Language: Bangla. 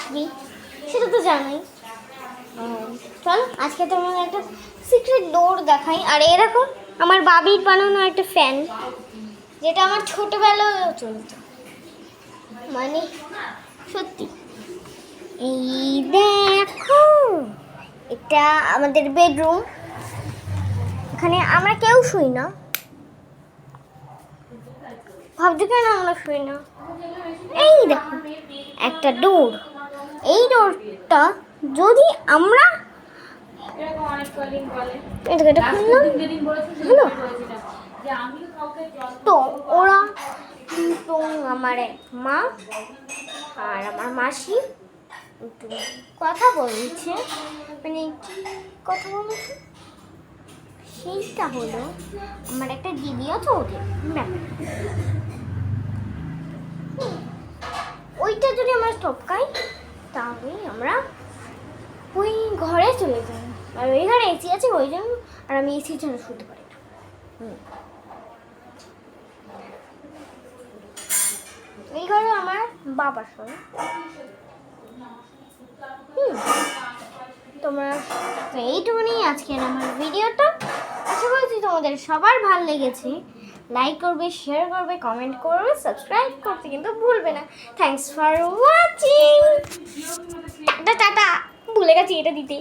আসবি, সেটা তো জানোই। চল আজকে তোমাকে একটা সিক্রেট ডোর দেখাই। আর এরকম আমার বাবির বানানো একটা ফ্যান, যেটা আমার ছোটবেলায় চলতো, মানে সত্যি। এই দেখো, এটা আমাদের বেডরুম। এখানে আমরা কেউ শুই না। ভাবছো কেন আমরা শুই না? এই দেখো একটা ডোর। এই ডোরটা যদি আমরা এটা খুললাম, তো ওরা কিন্তু আমার এক মা আর আমার মাসি একটু কথা বলছে, মানে কি কথা বলছে সেইটা হলো, আমার একটা দিদি আছে ওদের ব্যাপার, ওইটা যদি আমরা টপকাই তাহলে আমরা ওই ঘরে চলে যাই। আর ওই ঘরে এসি আছে ওই জন্য, আর আমি এসি ছাড়া শুতে পারি না। এই ঘরে আমার বাবা শোয়। তোমরা এইটুকুনি আজকের আমার ভিডিওটা। আশা করছি তোমাদের সবার ভালো লেগেছে। লাইক করবে, শেয়ার করবে, কমেন্ট করবে, সাবস্ক্রাইব করতে কিন্তু ভুলবে না। Thanks for watching. Tata tata, ভুলে গেছি এটা দিতে।